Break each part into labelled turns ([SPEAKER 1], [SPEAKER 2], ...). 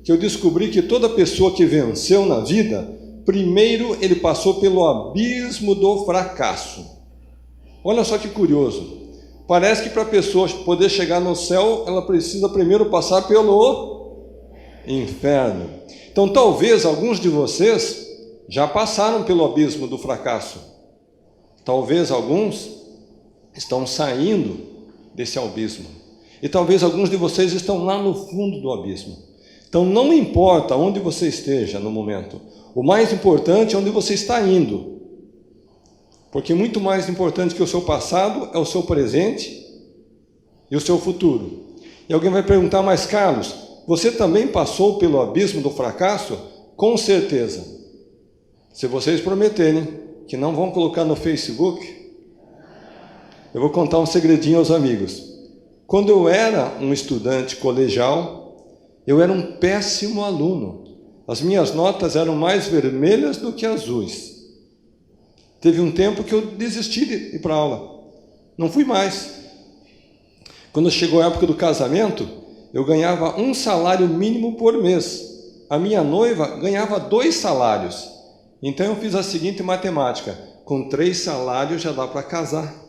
[SPEAKER 1] que eu descobri que toda pessoa que venceu na vida, primeiro ele passou pelo abismo do fracasso. Olha só que curioso. Parece que para a pessoa poder chegar no céu, ela precisa primeiro passar pelo inferno. Então talvez alguns de vocês já passaram pelo abismo do fracasso. Talvez alguns estão saindo desse abismo. E talvez alguns de vocês estão lá no fundo do abismo. Então não importa onde você esteja no momento. O mais importante é onde você está indo. Porque muito mais importante que o seu passado é o seu presente e o seu futuro. E alguém vai perguntar, mas Carlos, você também passou pelo abismo do fracasso? Com certeza. Se vocês prometerem que não vão colocar no Facebook, eu vou contar um segredinho aos amigos. Quando eu era um estudante colegial, eu era um péssimo aluno. As minhas notas eram mais vermelhas do que azuis. Teve um tempo que eu desisti de ir para a aula. Não fui mais. Quando chegou a época do casamento, eu ganhava 1 salário mínimo por mês. A minha noiva ganhava 2 salários. Então eu fiz a seguinte matemática: com 3 salários já dá para casar.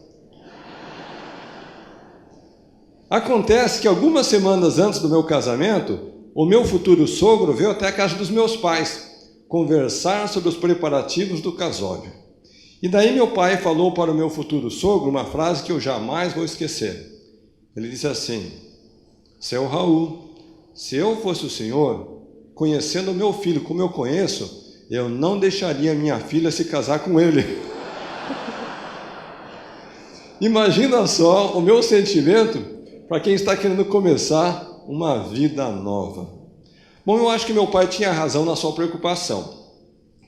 [SPEAKER 1] Acontece que algumas semanas antes do meu casamento, o meu futuro sogro veio até a casa dos meus pais conversar sobre os preparativos do casório. E daí meu pai falou para o meu futuro sogro uma frase que eu jamais vou esquecer. Ele disse assim: seu Raul, se eu fosse o senhor, conhecendo o meu filho como eu conheço, eu não deixaria minha filha se casar com ele. Imagina só o meu sentimento para quem está querendo começar uma vida nova. Bom, eu acho que meu pai tinha razão na sua preocupação.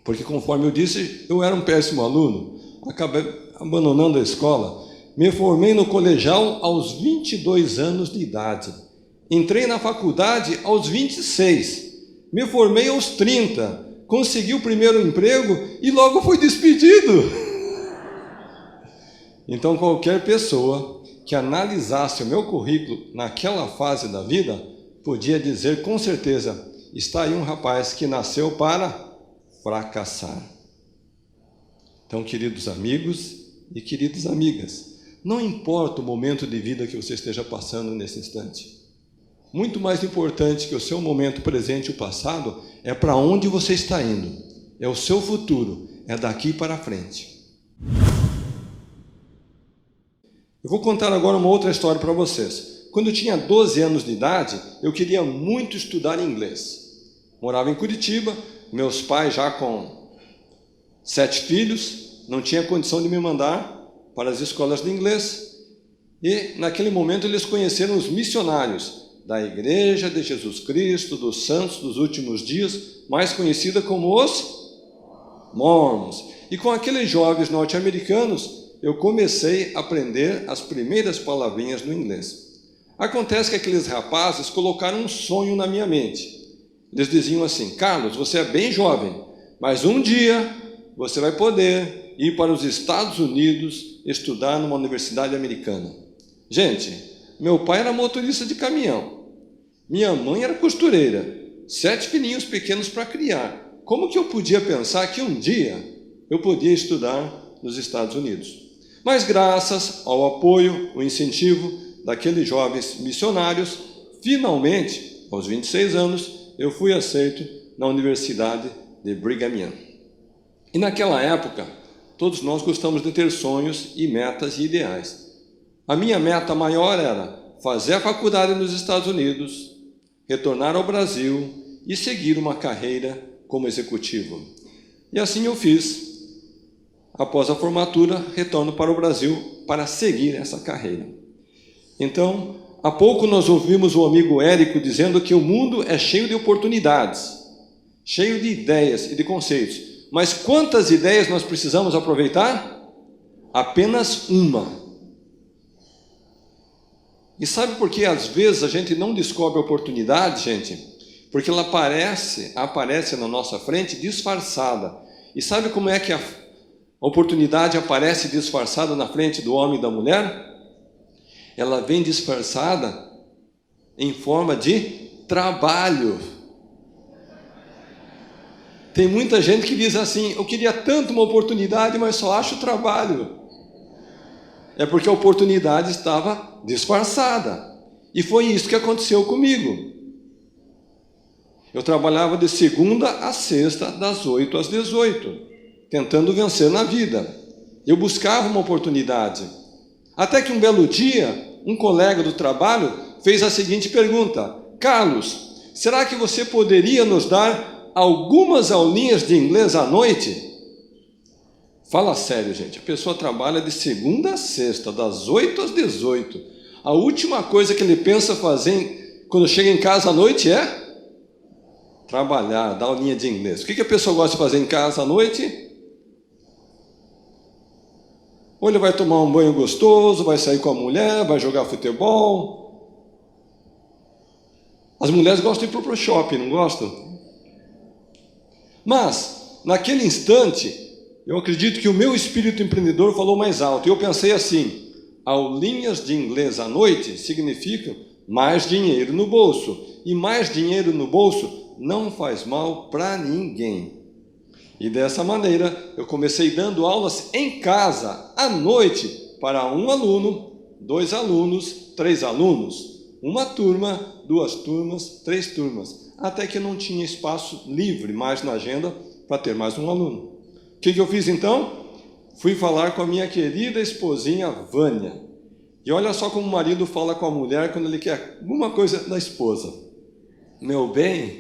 [SPEAKER 1] Porque, conforme eu disse, eu era um péssimo aluno, acabei abandonando a escola, me formei no colegial aos 22 anos de idade, entrei na faculdade aos 26, me formei aos 30, consegui o primeiro emprego e logo fui despedido. Então, qualquer pessoa que analisasse o meu currículo naquela fase da vida, podia dizer com certeza, está aí um rapaz que nasceu para fracassar. Então, queridos amigos e queridas amigas, não importa o momento de vida que você esteja passando nesse instante. Muito mais importante que o seu momento presente e o passado é para onde você está indo. É o seu futuro, é daqui para frente. Eu vou contar agora uma outra história para vocês. Quando eu tinha 12 anos de idade, eu queria muito estudar inglês. Morava em Curitiba, meus pais já com 7 filhos, não tinha condição de me mandar para as escolas de inglês. E naquele momento eles conheceram os missionários da Igreja de Jesus Cristo, dos Santos dos Últimos Dias, mais conhecida como os Mormons. E com aqueles jovens norte-americanos, eu comecei a aprender as primeiras palavrinhas no inglês. Acontece que aqueles rapazes colocaram um sonho na minha mente. Eles diziam assim: Carlos, você é bem jovem, mas um dia você vai poder ir para os Estados Unidos estudar numa universidade americana. Gente, meu pai era motorista de caminhão, minha mãe era costureira, 7 filhinhos pequenos para criar. Como que eu podia pensar que um dia eu podia estudar nos Estados Unidos? Mas graças ao apoio, o incentivo daqueles jovens missionários, finalmente, aos 26 anos, eu fui aceito na Universidade de Brigham Young. E naquela época, todos nós gostamos de ter sonhos e metas e ideais. A minha meta maior era fazer a faculdade nos Estados Unidos, retornar ao Brasil e seguir uma carreira como executivo. E assim eu fiz. Após a formatura, retorno para o Brasil para seguir essa carreira. Então, há pouco nós ouvimos o amigo Érico dizendo que o mundo é cheio de oportunidades, cheio de ideias e de conceitos. Mas quantas ideias nós precisamos aproveitar? Apenas uma. E sabe por que às vezes a gente não descobre a oportunidade, gente? Porque ela aparece na nossa frente disfarçada. E sabe como é que a oportunidade aparece disfarçada na frente do homem e da mulher? Ela vem disfarçada em forma de trabalho. Tem muita gente que diz assim, eu queria tanto uma oportunidade, mas só acho trabalho. É porque a oportunidade estava disfarçada. E foi isso que aconteceu comigo. Eu trabalhava de segunda a sexta, das 8 às 18, tentando vencer na vida. Eu buscava uma oportunidade. Até que um belo dia, um colega do trabalho fez a seguinte pergunta: Carlos, será que você poderia nos dar algumas aulinhas de inglês à noite? Fala sério, gente. A pessoa trabalha de segunda a sexta, das 8 às 18. A última coisa que ele pensa fazer quando chega em casa à noite é trabalhar, dar aulinha de inglês. O que a pessoa gosta de fazer em casa à noite? Ou ele vai tomar um banho gostoso, vai sair com a mulher, vai jogar futebol. As mulheres gostam de ir para o shopping, não gostam? Mas, naquele instante, eu acredito que o meu espírito empreendedor falou mais alto. E eu pensei assim, aulinhas de inglês à noite significam mais dinheiro no bolso. E mais dinheiro no bolso não faz mal para ninguém. E dessa maneira, eu comecei dando aulas em casa, à noite, para um aluno, 2 alunos, 3 alunos, uma turma, 2 turmas, 3 turmas, até que não tinha espaço livre mais na agenda para ter mais um aluno. O que eu fiz então? Fui falar com a minha querida esposinha Vânia. E olha só como o marido fala com a mulher quando ele quer alguma coisa da esposa. Meu bem,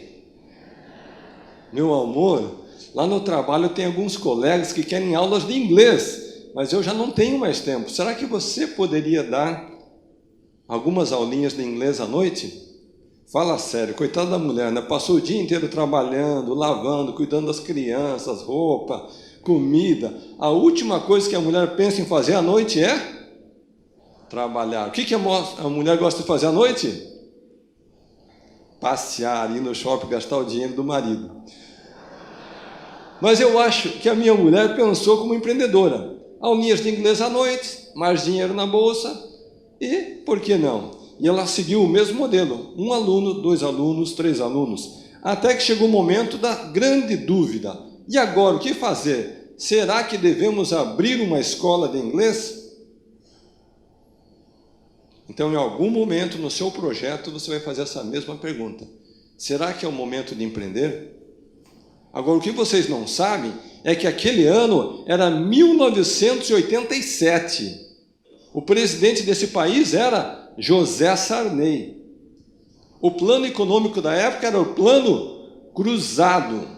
[SPEAKER 1] meu amor, lá no trabalho tem alguns colegas que querem aulas de inglês, mas eu já não tenho mais tempo. Será que você poderia dar algumas aulinhas de inglês à noite? Fala sério, coitada da mulher, né? Passou o dia inteiro trabalhando, lavando, cuidando das crianças, roupa, comida. A última coisa que a mulher pensa em fazer à noite é trabalhar. O que a mulher gosta de fazer à noite? Passear, ir no shopping, gastar o dinheiro do marido. Mas eu acho que a minha mulher pensou como empreendedora. Aulinhas de inglês à noite, mais dinheiro na bolsa e, por que não? E ela seguiu o mesmo modelo. 1 aluno, 2 alunos, 3 alunos. Até que chegou o momento da grande dúvida. E agora, o que fazer? Será que devemos abrir uma escola de inglês? Então, em algum momento no seu projeto, você vai fazer essa mesma pergunta. Será que é o momento de empreender? Agora, o que vocês não sabem é que aquele ano era 1987. O presidente desse país era José Sarney. O plano econômico da época era o plano cruzado.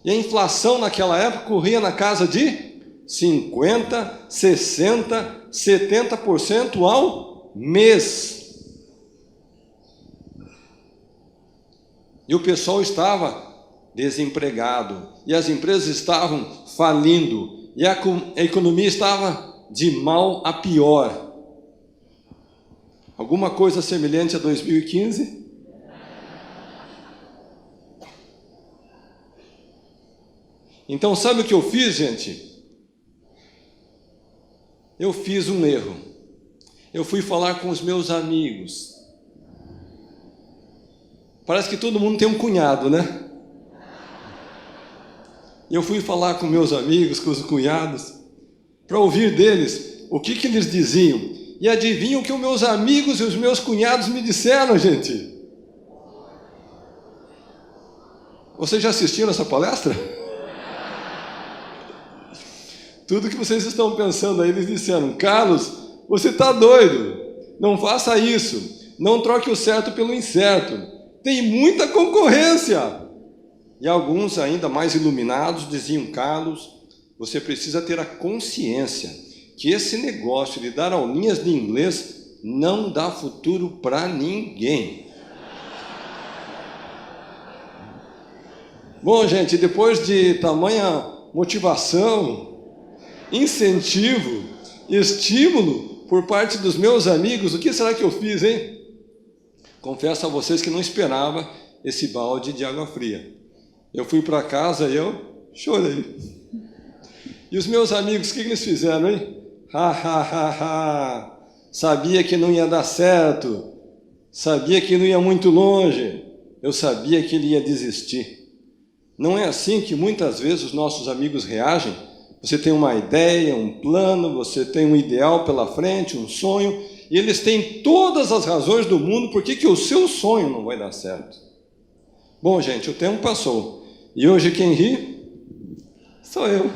[SPEAKER 1] E a inflação naquela época corria na casa de 50%, 60%, 70% ao mês. E o pessoal estava desempregado, e as empresas estavam falindo, e a economia estava de mal a pior. Alguma coisa semelhante a 2015? Então, sabe o que eu fiz, gente? Eu fiz um erro. Eu fui falar com os meus amigos. Parece que todo mundo tem um cunhado, né? Eu fui falar com meus amigos, com os cunhados, para ouvir deles o que eles diziam. E adivinham o que os meus amigos e os meus cunhados me disseram, gente? Vocês já assistiram essa palestra? Tudo que vocês estão pensando aí, eles disseram: Carlos, você está doido, não faça isso, não troque o certo pelo incerto, tem muita concorrência. E alguns ainda mais iluminados diziam: Carlos, você precisa ter a consciência que esse negócio de dar aulinhas de inglês não dá futuro para ninguém. Bom, gente, depois de tamanha motivação, incentivo, estímulo por parte dos meus amigos, o que será que eu fiz, hein? Confesso a vocês que não esperava esse balde de água fria. Eu fui para casa e eu chorei. E os meus amigos, o que eles fizeram, hein? Sabia que não ia dar certo. Sabia que não ia muito longe. Eu sabia que ele ia desistir. Não é assim que muitas vezes os nossos amigos reagem? Você tem uma ideia, um plano, você tem um ideal pela frente, um sonho, e eles têm todas as razões do mundo por que o seu sonho não vai dar certo. Bom, gente, o tempo passou. E hoje quem ri sou eu.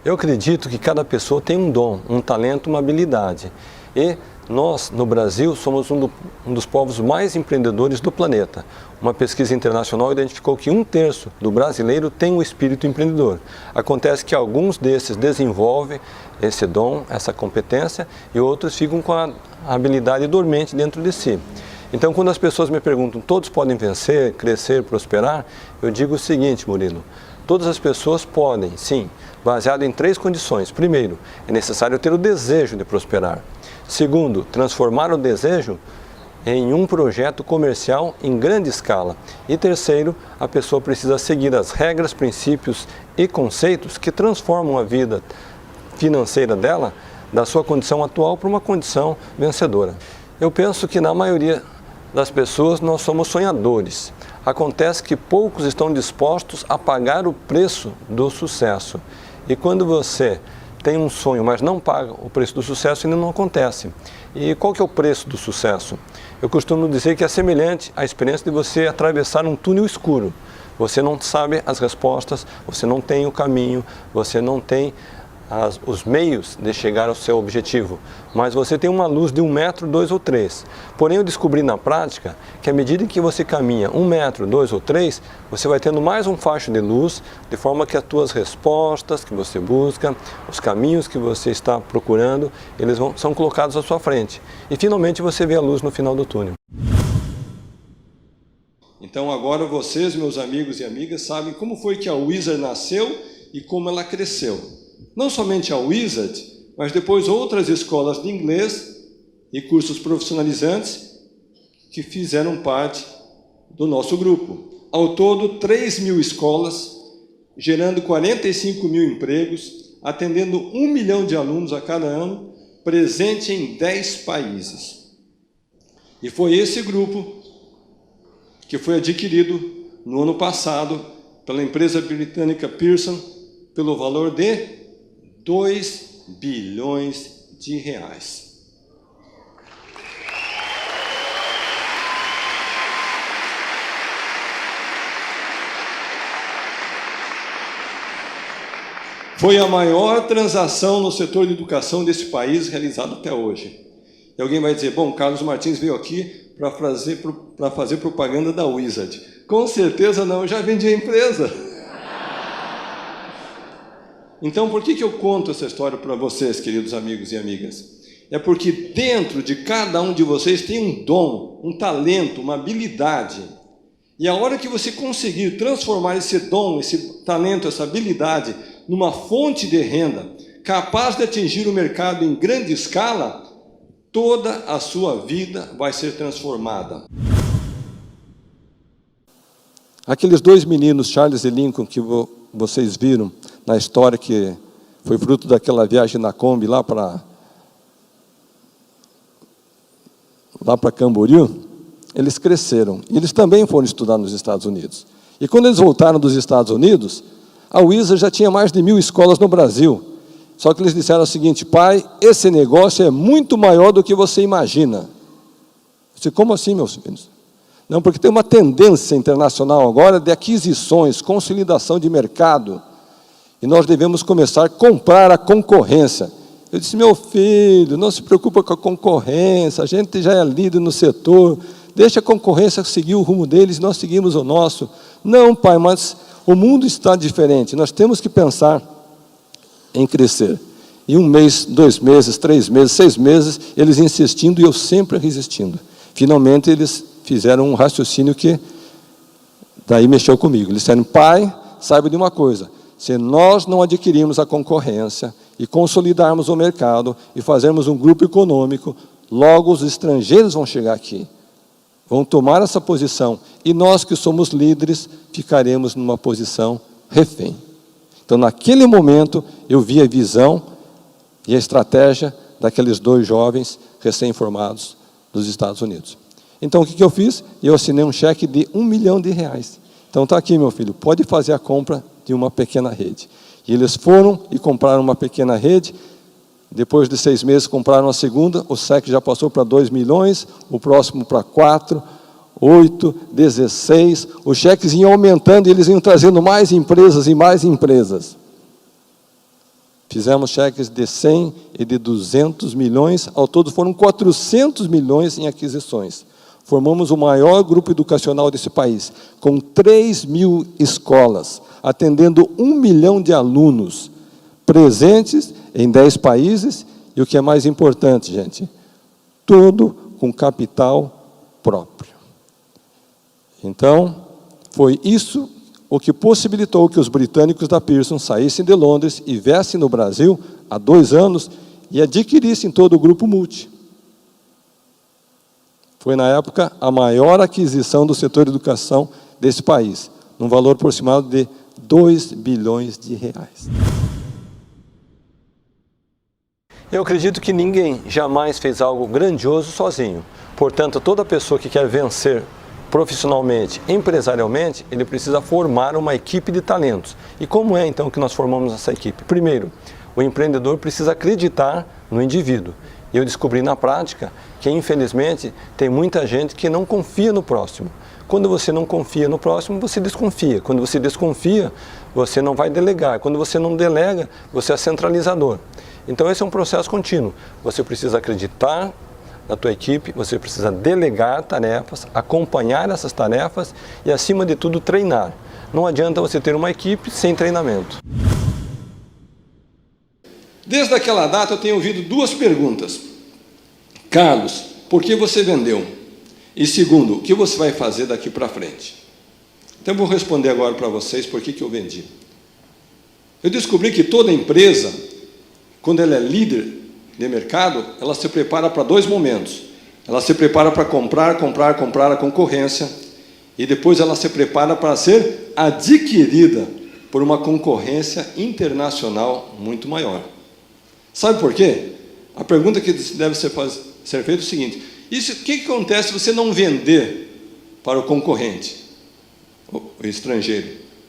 [SPEAKER 1] Eu acredito que cada pessoa tem um dom, um talento, uma habilidade. E nós, no Brasil, somos um dos povos mais empreendedores do planeta. Uma pesquisa internacional identificou que 1/3 do brasileiro tem um espírito empreendedor. Acontece que alguns desses desenvolvem esse dom, essa competência, e outros ficam com a habilidade dormente dentro de si. Então, quando as pessoas me perguntam, todos podem vencer, crescer, prosperar, eu digo o seguinte, Murilo, todas as pessoas podem, sim, baseado em 3 condições. Primeiro, é necessário ter o desejo de prosperar. Segundo, transformar o desejo em um projeto comercial em grande escala. E terceiro, a pessoa precisa seguir as regras, princípios e conceitos que transformam a vida financeira dela, da sua condição atual para uma condição vencedora. Eu penso que na maioria das pessoas nós somos sonhadores. Acontece que poucos estão dispostos a pagar o preço do sucesso. E quando você tem um sonho, mas não paga o preço do sucesso, ele não acontece. E qual que é o preço do sucesso? Eu costumo dizer que é semelhante à experiência de você atravessar um túnel escuro. Você não sabe as respostas, você não tem o caminho, você não tem os meios de chegar ao seu objetivo, mas você tem uma luz de 1 metro, 2 ou 3. Porém, eu descobri na prática que à medida que você caminha 1 metro, 2 ou 3, você vai tendo mais um facho de luz, de forma que as tuas respostas que você busca, os caminhos que você está procurando, eles são colocados à sua frente. E finalmente você vê a luz no final do túnel. Então agora vocês, meus amigos e amigas, sabem como foi que a Wizard nasceu e como ela cresceu. Não somente a Wizard, mas depois outras escolas de inglês e cursos profissionalizantes que fizeram parte do nosso grupo. Ao todo, 3.000 escolas, gerando 45.000 empregos, atendendo 1 milhão de alunos a cada ano, presente em 10 países. E foi esse grupo que foi adquirido no ano passado pela empresa britânica Pearson pelo valor de 2 bilhões de reais. Foi a maior transação no setor de educação desse país realizada até hoje. E alguém vai dizer, bom, Carlos Martins veio aqui para fazer propaganda da Wizard. Com certeza não, eu já vendi a empresa. Então, por que eu conto essa história para vocês, queridos amigos e amigas? É porque dentro de cada um de vocês tem um dom, um talento, uma habilidade. E a hora que você conseguir transformar esse dom, esse talento, essa habilidade numa fonte de renda, capaz de atingir o mercado em grande escala, toda a sua vida vai ser transformada. Aqueles 2 meninos, Charles e Lincoln, que vocês viram na história, que foi fruto daquela viagem na Kombi lá para Camboriú, eles cresceram. E eles também foram estudar nos Estados Unidos. E quando eles voltaram dos Estados Unidos, a Wizard já tinha mais de 1.000 escolas no Brasil. Só que eles disseram o seguinte, pai, esse negócio é muito maior do que você imagina. Eu disse, como assim, meus filhos? Não, porque tem uma tendência internacional agora de aquisições, consolidação de mercado. E nós devemos começar a comprar a concorrência. Eu disse, meu filho, não se preocupa com a concorrência, a gente já é líder no setor, deixa a concorrência seguir o rumo deles, nós seguimos o nosso. Não, pai, mas o mundo está diferente, nós temos que pensar em crescer. E 1 mês, 2 meses, 3 meses, 6 meses, eles insistindo e eu sempre resistindo. Finalmente, eles fizeram um raciocínio que daí mexeu comigo. Eles disseram, pai, saiba de uma coisa, se nós não adquirirmos a concorrência e consolidarmos o mercado e fazermos um grupo econômico, logo os estrangeiros vão chegar aqui, vão tomar essa posição, e nós que somos líderes ficaremos numa posição refém. Então, naquele momento, eu vi a visão e a estratégia daqueles 2 jovens recém-formados dos Estados Unidos. Então, o que eu fiz? Eu assinei um cheque de R$1 milhão. Então, está aqui, meu filho, pode fazer a compra de uma pequena rede. E eles foram e compraram uma pequena rede. Depois de 6 meses, compraram a segunda. O cheque já passou para 2 milhões, o próximo para 4, 8, 16. Os cheques iam aumentando e eles iam trazendo mais empresas e mais empresas. Fizemos cheques de 100 e de 200 milhões. Ao todo foram 400 milhões em aquisições. Formamos o maior grupo educacional desse país, com 3.000 escolas, atendendo 1 milhão de alunos, presentes em 10 países, e o que é mais importante, gente, tudo com capital próprio. Então, foi isso o que possibilitou que os britânicos da Pearson saíssem de Londres e viessem no Brasil há 2 anos e adquirissem todo o grupo Multi. Foi, na época, a maior aquisição do setor de educação desse país, num valor aproximado de R$2 bilhões. Eu acredito que ninguém jamais fez algo grandioso sozinho. Portanto, toda pessoa que quer vencer profissionalmente, empresarialmente, ele precisa formar uma equipe de talentos. E como é, então, que nós formamos essa equipe? Primeiro, o empreendedor precisa acreditar no indivíduo. E eu descobri na prática que, infelizmente, tem muita gente que não confia no próximo. Quando você não confia no próximo, você desconfia. Quando você desconfia, você não vai delegar. Quando você não delega, você é centralizador. Então, esse é um processo contínuo. Você precisa acreditar na tua equipe, você precisa delegar tarefas, acompanhar essas tarefas e, acima de tudo, treinar. Não adianta você ter uma equipe sem treinamento. Desde aquela data eu tenho ouvido 2 perguntas. Carlos, por que você vendeu? E segundo, o que você vai fazer daqui para frente? Então eu vou responder agora para vocês por que eu vendi. Eu descobri que toda empresa, quando ela é líder de mercado, ela se prepara para 2 momentos. Ela se prepara para comprar a concorrência, e depois ela se prepara para ser adquirida por uma concorrência internacional muito maior. Sabe por quê? A pergunta que deve ser feita é o seguinte: o que acontece se você não vender para o concorrente, o estrangeiro?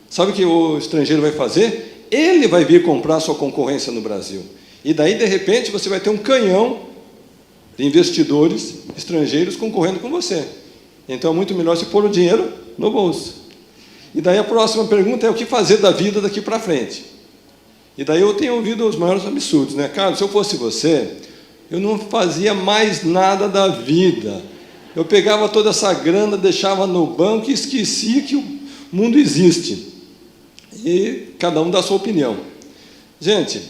[SPEAKER 1] Sabe o que o estrangeiro vai fazer? Ele vai vir comprar a sua concorrência no Brasil. E daí, de repente, você vai ter um canhão de investidores estrangeiros concorrendo com você. Então, é muito melhor você pôr o dinheiro no bolso. E daí a próxima pergunta é: o que fazer da vida daqui para frente? E daí eu tenho ouvido os maiores absurdos, né? Cara, se eu fosse você, eu não fazia mais nada da vida. Eu pegava toda essa grana, deixava no banco e esquecia que o mundo existe. E cada um dá a sua opinião. Gente,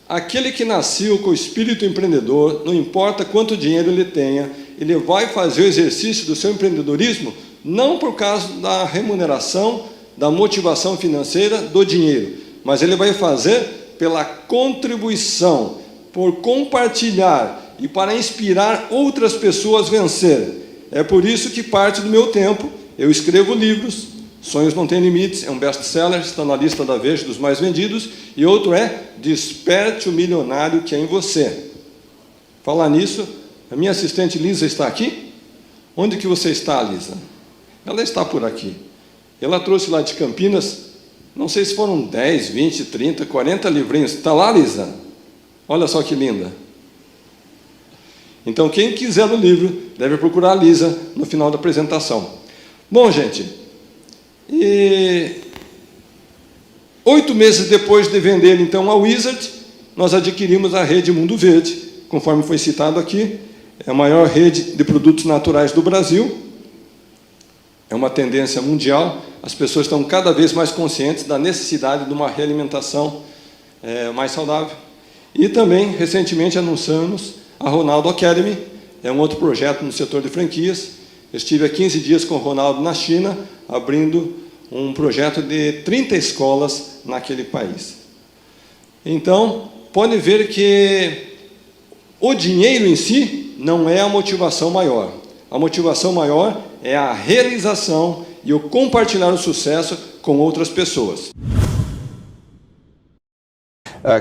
[SPEAKER 1] aquele que nasceu com o espírito empreendedor, não importa quanto dinheiro ele tenha, ele vai fazer o exercício do seu empreendedorismo não por causa da remuneração, da motivação financeira, do dinheiro, mas ele vai fazer pela contribuição, por compartilhar e para inspirar outras pessoas a vencer. É por isso que parte do meu tempo eu escrevo livros. Sonhos Não Têm Limites é um best-seller, está na lista da Veja dos mais vendidos, e outro é Desperte o Milionário que é em você. Falar nisso, a minha assistente Lisa está aqui? Onde que você está, Lisa? Ela está por aqui. Ela trouxe lá de Campinas, não sei se foram 10, 20, 30, 40 livrinhos. Está lá, Lisa? Olha só que linda. Então, quem quiser o livro, deve procurar a Lisa no final da apresentação. Bom, gente, 8 meses depois de vender, então, a Wizard, nós adquirimos a rede Mundo Verde, conforme foi citado aqui. É a maior rede de produtos naturais do Brasil. É uma tendência mundial. As pessoas estão cada vez mais conscientes da necessidade de uma realimentação mais saudável. E também, recentemente, anunciamos a Ronaldo Academy, é um outro projeto no setor de franquias. Eu estive há 15 dias com o Ronaldo na China, abrindo um projeto de 30 escolas naquele país. Então, pode ver que o dinheiro em si não é a motivação maior. A motivação maior é a realização e o compartilhar o sucesso com outras pessoas.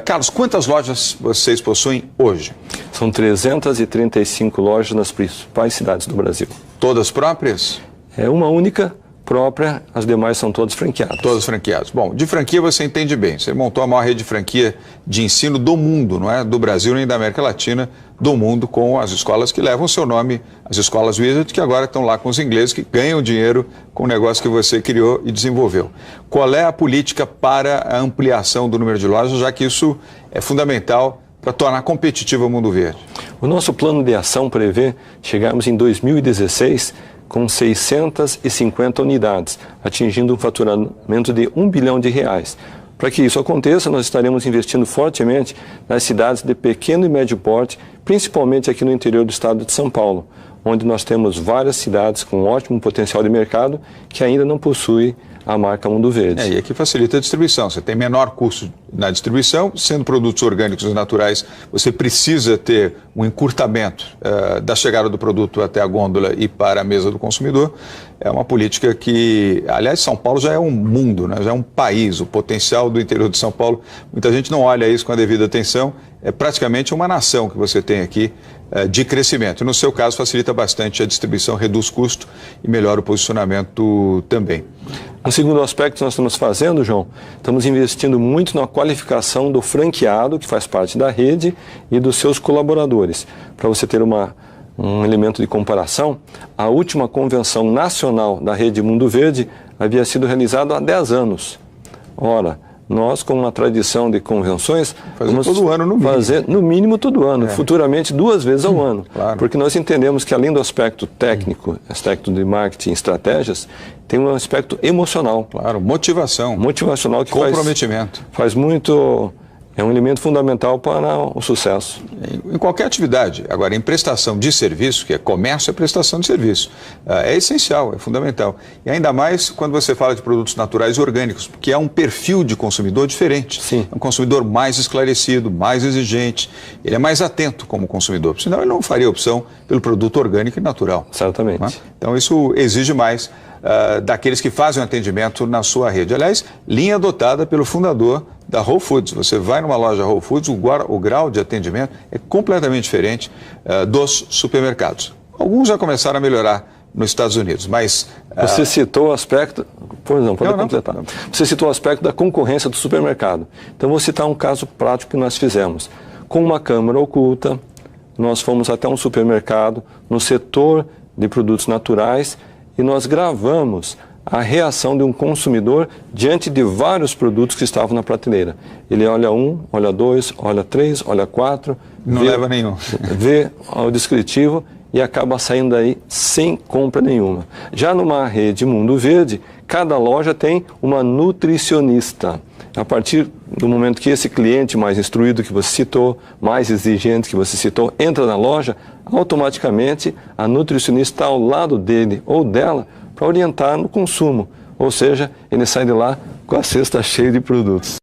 [SPEAKER 2] Carlos, quantas lojas vocês possuem hoje?
[SPEAKER 1] São 335 lojas nas principais cidades do Brasil.
[SPEAKER 2] Todas próprias?
[SPEAKER 1] É uma única própria, as demais são todas franqueadas.
[SPEAKER 2] Todas franqueadas. Bom, de franquia você entende bem. Você montou a maior rede de franquia de ensino do mundo, não é do Brasil nem da América Latina, do mundo, com as escolas que levam o seu nome, as escolas Wizard, que agora estão lá com os ingleses, que ganham dinheiro com o negócio que você criou e desenvolveu. Qual é a política para a ampliação do número de lojas, já que isso é fundamental para tornar competitivo o Mundo Verde? O
[SPEAKER 1] nosso plano de ação prevê chegarmos em 2016 com 650 unidades, atingindo um faturamento de R$1 bilhão. Para que isso aconteça, nós estaremos investindo fortemente nas cidades de pequeno e médio porte, principalmente aqui no interior do estado de São Paulo, onde nós temos várias cidades com ótimo potencial de mercado que ainda não possuem a marca Mundo Verde.
[SPEAKER 2] E aqui facilita a distribuição. Você tem menor custo na distribuição, sendo produtos orgânicos e naturais, você precisa ter um encurtamento da chegada do produto até a gôndola e para a mesa do consumidor. É uma política que, aliás, São Paulo já é um mundo, né? Já é um país. O potencial do interior de São Paulo, muita gente não olha isso com a devida atenção. É praticamente uma nação que você tem aqui de crescimento. No seu caso, facilita bastante a distribuição, reduz custo e melhora o posicionamento também.
[SPEAKER 1] Um segundo aspecto que nós estamos fazendo, João, estamos investindo muito na qualificação do franqueado, que faz parte da rede, e dos seus colaboradores. Para você ter um elemento de comparação, a última convenção nacional da rede Mundo Verde havia sido realizada há 10 anos. Ora, nós, com uma tradição de convenções,
[SPEAKER 2] vamos todo ano, no mínimo.
[SPEAKER 1] Fazer no mínimo todo ano, futuramente 2 vezes ao ano.
[SPEAKER 2] Claro.
[SPEAKER 1] Porque nós entendemos que, além do aspecto técnico, aspecto de marketing, estratégias, tem um aspecto emocional.
[SPEAKER 2] Claro, motivação.
[SPEAKER 1] Motivacional que
[SPEAKER 2] comprometimento.
[SPEAKER 1] Faz muito... É um elemento fundamental para o sucesso.
[SPEAKER 2] Em qualquer atividade. Agora, em prestação de serviço, que é comércio, é prestação de serviço. É essencial, é fundamental. E ainda mais quando você fala de produtos naturais e orgânicos, porque é um perfil de consumidor diferente.
[SPEAKER 1] Sim.
[SPEAKER 2] É um consumidor mais esclarecido, mais exigente. Ele é mais atento como consumidor, senão ele não faria opção pelo produto orgânico e natural.
[SPEAKER 1] Certamente.
[SPEAKER 2] Né? Então, isso exige mais daqueles que fazem o atendimento na sua rede. Aliás, linha adotada pelo fundador da Whole Foods. Você vai numa loja Whole Foods, o grau de atendimento é completamente diferente dos supermercados. Alguns já começaram a melhorar nos Estados Unidos, mas...
[SPEAKER 1] Você citou o aspecto... Pois não, pode completar. Não. Você citou o aspecto da concorrência do supermercado. Então, vou citar um caso prático que nós fizemos. Com uma câmera oculta, nós fomos até um supermercado no setor de produtos naturais e nós gravamos a reação de um consumidor diante de vários produtos que estavam na prateleira. Ele olha 1, olha 2, olha 3, olha 4...
[SPEAKER 2] Não leva nenhum.
[SPEAKER 1] Vê o descritivo e acaba saindo daí sem compra nenhuma. Já numa rede Mundo Verde, cada loja tem uma nutricionista. A partir do momento que esse cliente mais instruído que você citou, mais exigente que você citou, entra na loja, automaticamente a nutricionista está ao lado dele ou dela para orientar no consumo. Ou seja, ele sai de lá com a cesta cheia de produtos.